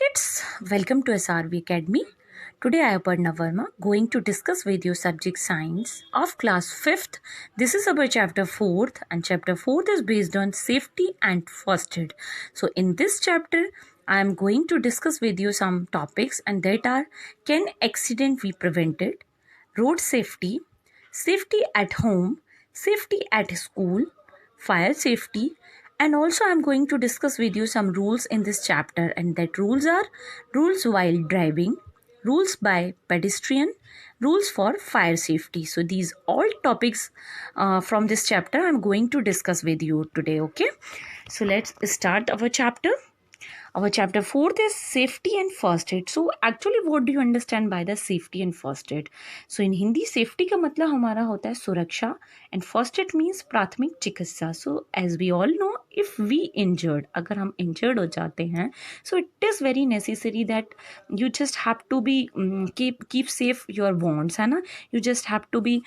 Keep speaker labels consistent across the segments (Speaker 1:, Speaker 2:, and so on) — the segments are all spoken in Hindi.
Speaker 1: kids, welcome to SRV Academy. Today I am Aparna Verma going to discuss with you subject science of class 5th. This is about chapter 4th and chapter 4th is based on safety and first aid. So in this chapter I am going to discuss with you some topics and that are can accident be prevented, road safety, safety at home, safety at school, fire safety, and also I'm going to discuss with you some rules in this chapter, and that rules are rules while driving, rules by pedestrian, rules for fire safety. So these all topics from this chapter I'm going to discuss with you today. Okay, so let's start our chapter. Our chapter 4th is safety and first aid. So actually what do you understand by the safety and first aid? So in Hindi safety का मतलब हमारा होता है सुरक्षा and first aid means प्राथमिक चिकित्सा. So as we all know, if we injured, अगर हम injured हो जाते हैं, so it is very necessary that you just have to be keep safe your bonds, है ना? You just have to be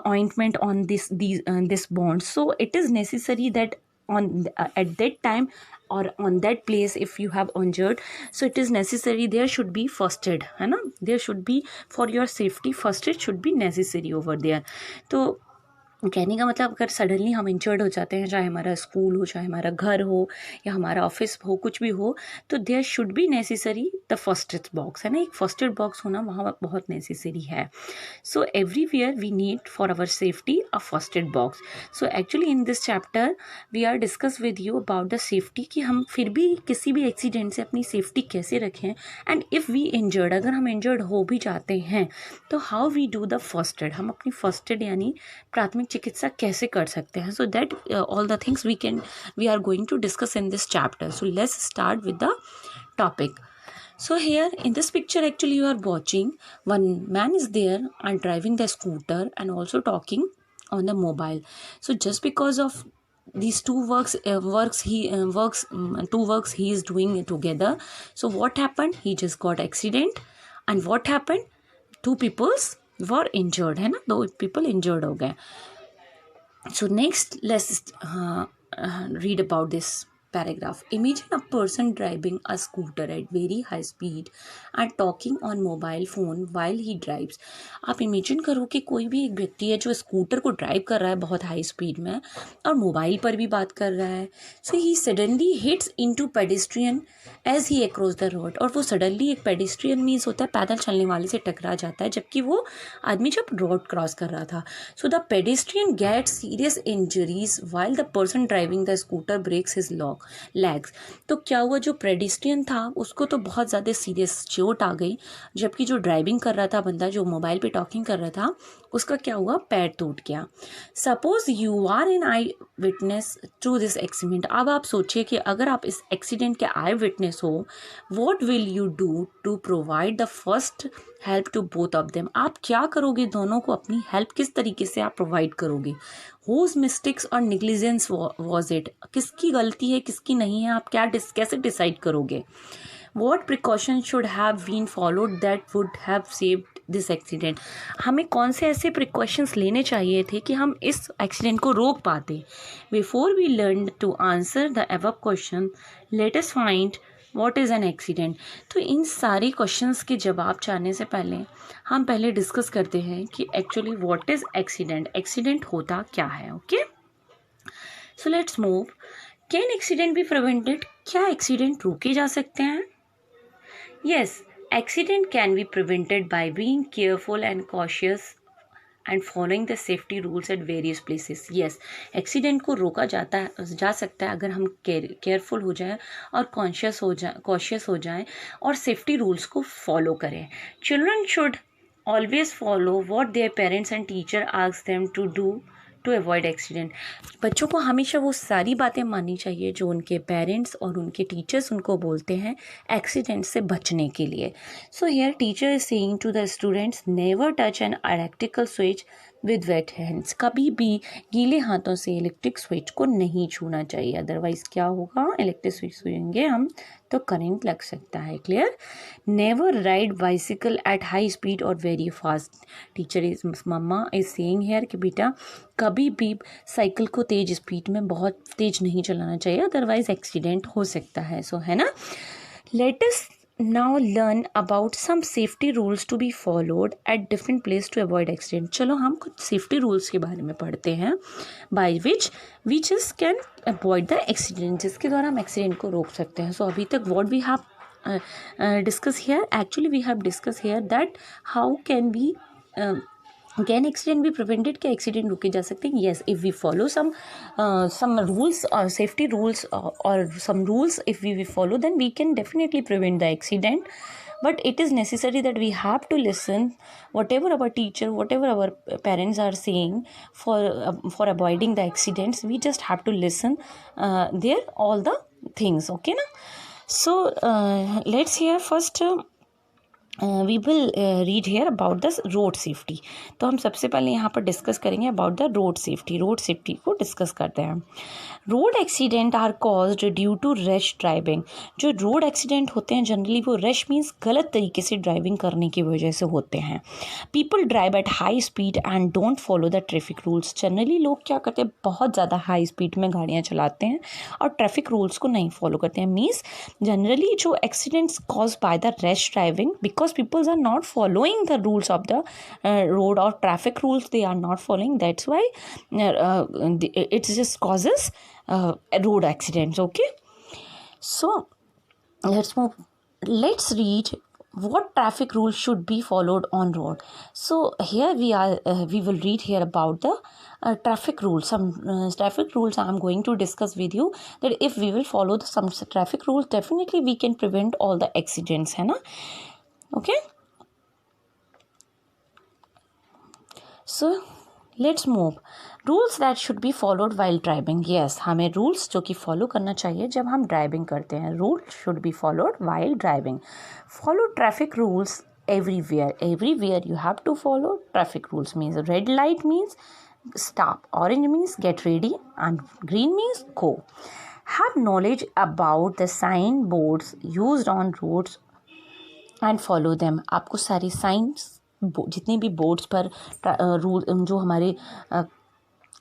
Speaker 1: ointment on this bond. So it is necessary that on at that time or on that place if you have injured, so it is necessary there should be first aid, है ना? There should be for your safety first aid should be necessary over there. तो कहने का मतलब अगर सडनली हम इंजर्ड हो जाते हैं, चाहे हमारा स्कूल हो, चाहे हमारा घर हो या हमारा ऑफिस हो, कुछ भी हो, तो there should be necessary the first aid box, है ना? एक फर्स्ट एड बॉक्स होना वहाँ बहुत नेसेसरी है. So everywhere we need for our safety a first aid box. So actually in this chapter we are discuss with you about the safety कि हम फिर भी किसी भी एक्सीडेंट से अपनी सेफ्टी कैसे रखें, एंड इफ़ वी इंजर्ड, अगर हम इंजर्ड हो भी जाते हैं तो how we do the first aid, हम अपनी फर्स्ट एड यानी प्राथमिक चिकित्सा कैसे कर सकते हैं. So that all the things we are going to discuss in this chapter. So let's start with the topic. So here in this picture actually you are watching one man is there and driving the scooter and also talking on the mobile. So just because of these two works he is doing it together. So what happened? He just got accident, and what happened? Two peoples were injured, है ना? 2 people injured हो गए. So next let's read about this paragraph. Imagine a person driving a scooter at very high speed and talking on mobile phone while he drives. आप इमेजिन करो कि कोई भी एक व्यक्ति है जो स्कूटर को ड्राइव कर रहा है बहुत हाई स्पीड में और मोबाइल पर भी बात कर रहा है. So he suddenly hits into pedestrian as he across the road, और वो सडनली एक पेडेस्ट्रियन मीन्स होता है पैदल चलने वाले से टकरा जाता है जबकि वो आदमी जब रोड क्रॉस कर रहा था. So the pedestrian gets serious injuries while the person driving the scooter breaks his legs. तो क्या हुआ, जो पेडेस्ट्रियन था उसको तो बहुत ज़्यादा सीरियस चोट आ गई, जबकि जो ड्राइविंग कर रहा था बंदा, जो मोबाइल पे टॉकिंग कर रहा था, उसका क्या हुआ, पैर टूट गया. Suppose you are an eyewitness to this accident. अब आप सोचिए कि अगर आप इस एक्सीडेंट के आई विटनेस हो, what will you do to provide the first help to both of them. आप क्या करोगे, दोनों को अपनी हेल्प किस तरीके से आप प्रोवाइड करोगे. हुज मिस्टेक्स और निग्लिजेंस वॉज इट, किसकी गलती है किसकी नहीं है, आप कैसे डिसाइड करोगे. What precaution should have been followed that would have saved this accident. हमें कौन से ऐसे प्रिकॉशंस लेने चाहिए थे कि हम इस एक्सीडेंट को रोक पाते. Before we learn to answer the above question, let us find what is an accident. तो इन सारे क्वेश्चंस के जवाब जानने से पहले हम पहले डिस्कस करते हैं कि actually what is accident, accident होता क्या है. Okay, so let's move. Can accident be prevented, क्या एक्सीडेंट रोके जा सकते हैं. Yes, accident can be prevented by being careful and cautious and following the safety rules at various places. Yes, accident को रोका जा सकता है अगर हम केयरफुल हो जाएं और कॉशियस हो जाएं और सेफ्टी रूल्स को फॉलो करें. Children should always follow what their parents and teacher ask them to do to avoid accident. बच्चों को हमेशा वो सारी बातें माननी चाहिए जो उनके पेरेंट्स और उनके टीचर्स उनको बोलते हैं एक्सीडेंट से बचने के लिए. So here teacher is saying to the students, never touch an electrical switch with wet hands. कभी भी गीले हाथों से इलेक्ट्रिक स्विच को नहीं छूना चाहिए, अदरवाइज क्या होगा, इलेक्ट्रिक स्विच छूएंगे हम तो करंट लग सकता है. Clear. Never ride bicycle at high speed और very fast. Teacher is mama is saying here कि बेटा कभी भी साइकिल को तेज स्पीड में बहुत तेज नहीं चलाना चाहिए, अदरवाइज एक्सीडेंट हो सकता है. सो है ना. Let us now learn about some safety rules to be followed at different place to avoid accident. चलो हम कुछ safety rules के बारे में पढ़ते हैं by which we just can avoid the accident, जिसके द्वारा हम accident को रोक सकते हैं. So अभी तक what we have discussed here, actually we have discussed here that how can we can accident be prevented, क्या एक्सीडेंट रुके जा सकते हैं? Yes, if we follow some rules or safety rules or some rules, if we follow, then we can definitely prevent the accident. But it is necessary that we have to listen whatever our teacher, whatever our parents are saying for avoiding the accidents. We just have to listen there all the things, okay na? So let's hear first we will read here about the road safety. तो हम सबसे पहले यहाँ पर डिस्कस करेंगे about the road safety. Road safety को डिस्कस करते हैं. Road accident are caused due to rush driving. जो रोड एक्सीडेंट होते हैं जनरली वो रश मीन्स गलत तरीके से ड्राइविंग करने की वजह से होते हैं. People drive eight high speed and don't follow the traffic rules. Generally लोग क्या करते हैं, बहुत ज़्यादा हाई स्पीड में गाड़ियाँ चलाते हैं और ट्रैफिक रूल्स को नहीं फॉलो करते हैं. मीन्स जनरली जो accidents cause by the rush driving, because people are not following the rules of the road or traffic rules, they are not following, that's why it just causes road accidents. Okay, so let's move. Let's read what traffic rules should be followed on road. So here we will read here about the traffic rules. Some traffic rules I am going to discuss with you, that if we will follow some traffic rules, definitely we can prevent all the accidents, है ना? Okay, so let's move. Rules that should be followed while driving. Yes, हमें रूल्स जो कि फॉलो करना चाहिए जब हम ड्राइविंग करते हैं. Rule should be followed while driving. Follow traffic rules everywhere. Everywhere you have to follow traffic rules. Means red light means stop, orange means get ready, and green means go. Have knowledge about the sign boards used on roads and follow them. आपको सारी साइंस, जितने भी बोर्ड्स पर रूल, जो हमारे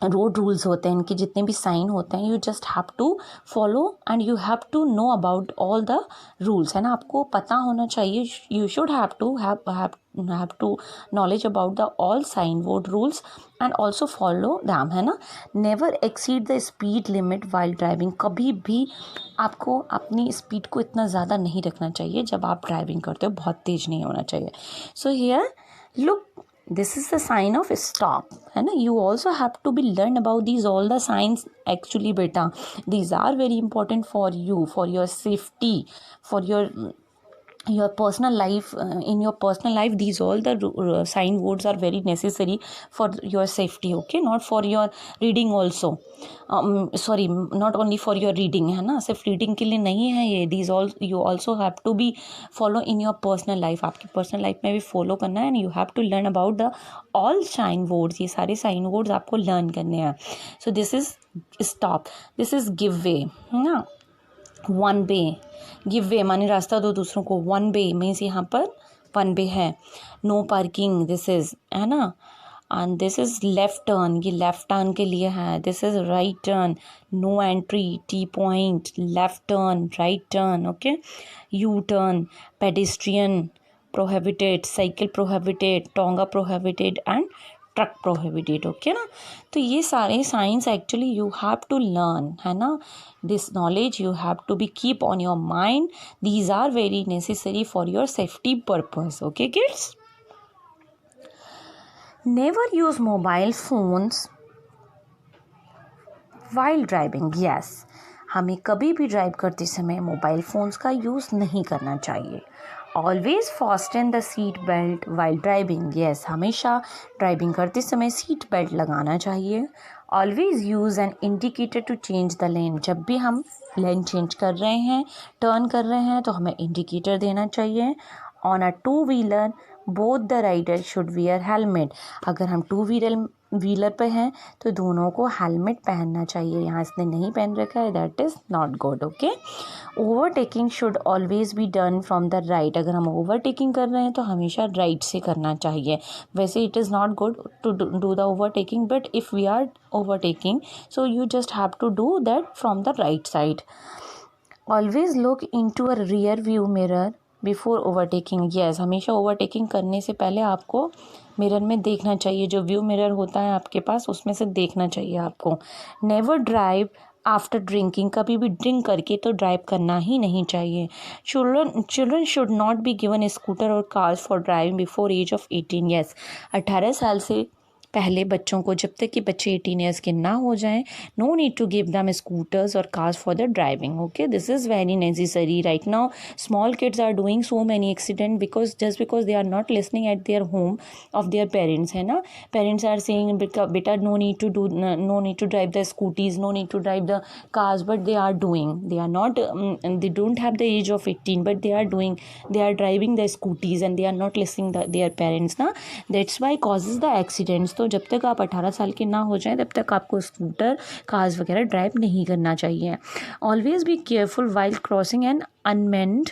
Speaker 1: रोड रूल्स होते हैं, इनके जितने भी साइन होते हैं, you just have to follow and you have to know about all the rules, है ना? आपको पता होना चाहिए. You should have to knowledge about the all sign board rules and also follow them, है ना? Never exceed the speed limit while driving. कभी भी आपको अपनी स्पीड को इतना ज़्यादा नहीं रखना चाहिए जब आप ड्राइविंग करते हो, बहुत तेज़ नहीं होना चाहिए. So here look, this is the sign of stop, है ना? You also have to be learn about these all the signs. Actually beta, these are very important for you, for your safety, for your personal life. In your personal life, these all the sign boards are very necessary for your safety. Okay, not for your reading also. Sorry, not only for your reading, है ना? सिर्फ रीडिंग के लिए नहीं है ये. these all you also have to be follow in your personal life. आपकी पर्सनल लाइफ में भी फॉलो करना है. And you have to learn about the all sign boards. ये सारे साइन बोर्ड्स आपको लर्न करने हैं. So this is stop, this is give way, है ना? वन वे, गिव वे माने रास्ता दो दूसरों को. वन वे मीन्स यहाँ पर वन वे है. नो पार्किंग, दिस इज, है ना? And this is left turn, ये लेफ्ट टर्न के लिए है. This is right turn, no entry, T point, left turn, right turn. Okay, U turn, pedestrian prohibited, cycle prohibited, tonga prohibited and truck prohibited. Okay ना? तो ये सारे science actually you have to learn, है ना? This knowledge you have to be keep on your mind. These are very necessary for your safety purpose. Okay kids, never use mobile phones while driving. Yes, हमें कभी भी ड्राइव करते समय मोबाइल फ़ोन्स का यूज़ नहीं करना चाहिए. Always fasten the seat belt while driving. Yes, हमेशा ड्राइविंग करते समय सीट बेल्ट लगाना चाहिए. Always use an indicator to change the lane. जब भी हम लेन चेंज कर रहे हैं, टर्न कर रहे हैं, तो हमें इंडिकेटर देना चाहिए. On a two wheeler both the rider should wear helmet. अगर हम टू व्हीलर पे हैं तो दोनों को हेलमेट पहनना चाहिए. यहाँ इसने नहीं पहन रखा है, that is not good. Okay, overtaking should always be done from the right. अगर हम ओवरटेकिंग कर रहे हैं तो हमेशा राइट से करना चाहिए. वैसे it is not good to do the overtaking, but if we are overtaking so you just have to do that from the right side. Always look into a rear view mirror before overtaking, yes, हमेशा ओवरटेकिंग करने से पहले आपको मिरर में देखना चाहिए, जो व्यू मिरर होता है आपके पास उसमें से देखना चाहिए आपको। नेवर ड्राइव आफ्टर ड्रिंकिंग, कभी भी ड्रिंक करके तो ड्राइव करना ही नहीं चाहिए। Children should not be given scooter और cars for driving before age of 18, yes, 18 साल से पहले बच्चों को, जब तक कि बच्चे 18 ईयर्स के ना हो जाएं, no need to give them scooters और cars for the driving. Okay, this is very necessary right now. Small kids are doing so many accident because they are not listening at their home of their parents, है ना। पेरेंट्स आर सेइंग बेटा no need to drive the scooties, no need to drive the cars, but they are doing, they are not and they don't have the age of 18, but they are driving the scooties and they are not listening their parents ना, that's why causes the accidents। तो जब तक आप 18 साल के ना हो जाएं तब तक आपको स्कूटर, कार्स वगैरह ड्राइव नहीं करना चाहिए। Always be careful while crossing an unmanned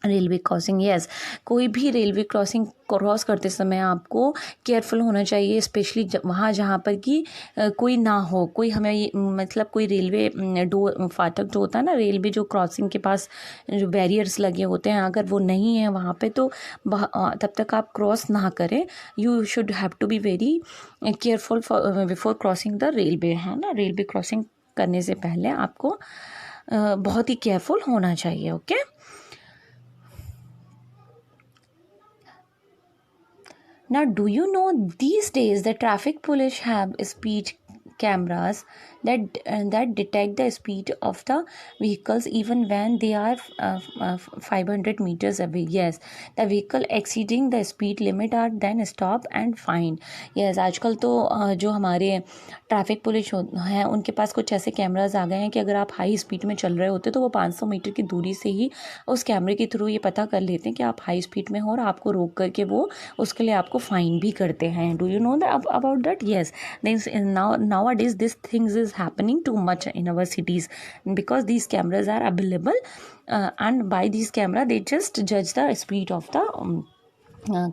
Speaker 1: railway crossing, yes, कोई भी रेलवे क्रॉसिंग क्रॉस करते समय आपको केयरफुल होना चाहिए, स्पेशली वहाँ जहाँ पर कि कोई ना हो, कोई हमें मतलब कोई रेलवे डोर फाटक जो होता है ना, रेलवे जो क्रॉसिंग के पास जो बैरियर्स लगे होते हैं, अगर वो नहीं है वहाँ पे तो तब तक आप क्रॉस ना करें। You should have to be very careful before crossing the railway, है ना। रेलवे क्रॉसिंग करने से पहले आपको बहुत ही केयरफुल होना चाहिए। Okay, now do you know these days the traffic police have speed cameras that detect the speed of the vehicles even when they are 500 meters away, yes, the vehicle exceeding the speed limit are then stopped and fined, yes। आजकल तो जो हमारे ट्रैफिक पुलिस हैं उनके पास कुछ ऐसे कैमराज आ गए हैं कि अगर आप हाई स्पीड में चल रहे होते तो वो 500 मीटर की दूरी से ही उस कैमरे के थ्रू ये पता कर लेते हैं कि आप हाई स्पीड में हो और आपको रोक करके वो उसके लिए आपको फाइन भी करते हैं। Do you know about that? Yes, nowadays this things is happening too much in our cities because these cameras are available and by these camera they just judge the speed of the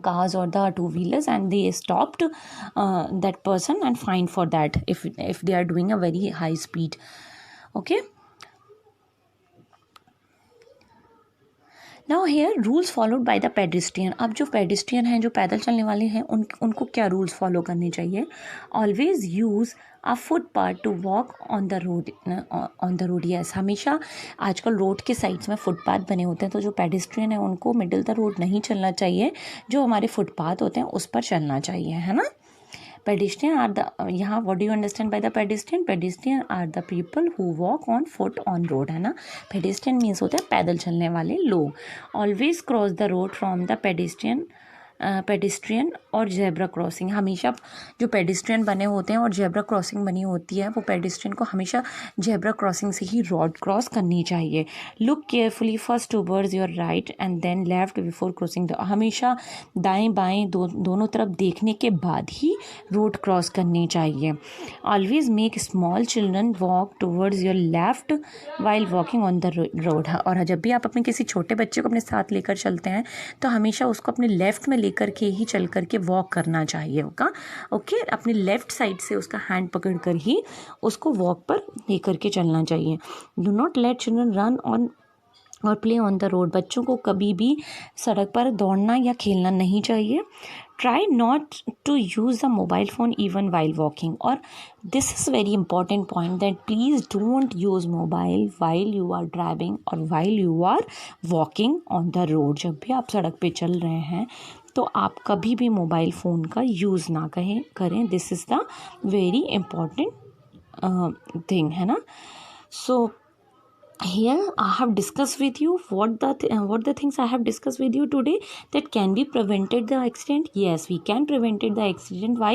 Speaker 1: cars or the two-wheelers and they stopped that person and fined for that if they are doing a very high speed। okay, now here rules followed by the pedestrian. अब जो पेडिस्ट्रियन हैं, जो पैदल चलने वाले हैं, उनको क्या रूल्स फॉलो करने चाहिए? Always use a footpath to walk on the road, yes, हमेशा आजकल रोड के साइड्स में फुटपाथ बने होते हैं, तो जो पेडिस्ट्रियन है उनको मिडिल द रोड नहीं चलना चाहिए, जो हमारे फुटपाथ होते हैं उस पर चलना चाहिए, है ना। पेडिस्ट्रियन आर द, यहाँ what do you understand by the pedestrian? Pedestrian are the people who walk on foot on road, है ना। पेडिस्ट्रियन मीन्स होते हैं पैदल चलने वाले लोग। Always cross the road from the pedestrian और जेब्रा क्रॉसिंग, हमेशा जो पेडिस्ट्रियन बने होते हैं और जेब्रा क्रॉसिंग बनी होती है वो पेडिस्ट्रियन को हमेशा जेब्रा क्रॉसिंग से ही रोड क्रॉस करनी चाहिए। Look carefully first towards your right and then left before crossing the, हमेशा दाएं बाएं दोनों तरफ देखने के बाद ही रोड क्रॉस करनी चाहिए। Always make small children walk towards your left while walking on the road, और जब भी आप अपने किसी छोटे बच्चे को अपने साथ लेकर चलते हैं तो हमेशा उसको अपने लेफ्ट में लेकर के ही चल करके वॉक करना चाहिए होगा। ओके, अपने लेफ्ट साइड से उसका हैंड पकड़ कर ही उसको वॉक पर लेकर के चलना चाहिए। Do not let children run on और प्ले ऑन द रोड, बच्चों को कभी भी सड़क पर दौड़ना या खेलना नहीं चाहिए। Try not to use the mobile phone even while walking, और this is very important point that please don't use mobile while you are driving और while you are walking on the road. जब भी आप सड़क पे चल रहे हैं तो आप कभी भी मोबाइल फ़ोन का यूज़ ना करें। This is the very important thing, है ना। सो here I have discussed with you what the things I have discussed with you today that can be prevented the accident. Yes, we can prevent the accident by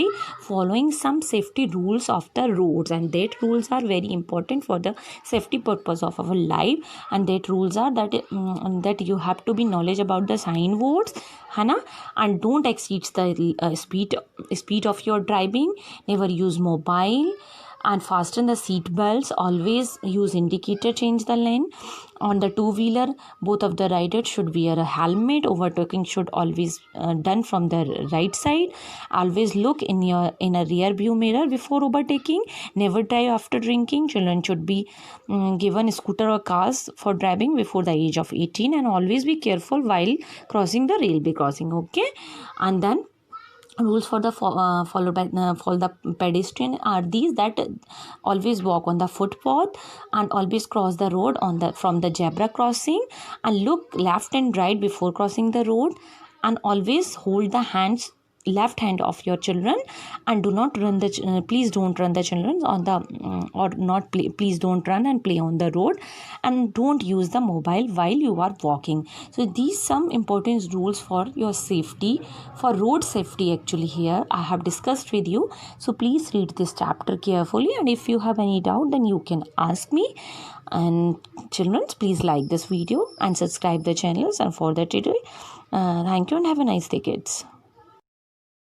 Speaker 1: following some safety rules of the roads, and that rules are very important for the safety purpose of our life, and that rules are that you have to be knowledge about the sign boards, है ना, and don't exceed the speed of your driving, never use mobile and fasten the seat belts. Always use indicator, change the lane. On the two-wheeler, both of the riders should wear a helmet. Overtaking should always done from the right side. Always look in a rear view mirror before overtaking. Never drive after drinking. Children should be given scooter or cars for driving before the age of 18, and always be careful while crossing the railway crossing. Okay, and then rules for the followed by for the pedestrian are these: that always walk on the footpath, and always cross the road from the zebra crossing, and look left and right before crossing the road, and always hold the left hand of your children, and do not run please don't run the children on the or not play, please don't run and play on the road, and don't use the mobile while you are walking. So these some important rules for your safety, for road safety actually here I have discussed with you. So please read this chapter carefully, and if you have any doubt then you can ask me. And children, please like this video and subscribe the channels, and for that today thank you and have a nice day, kids.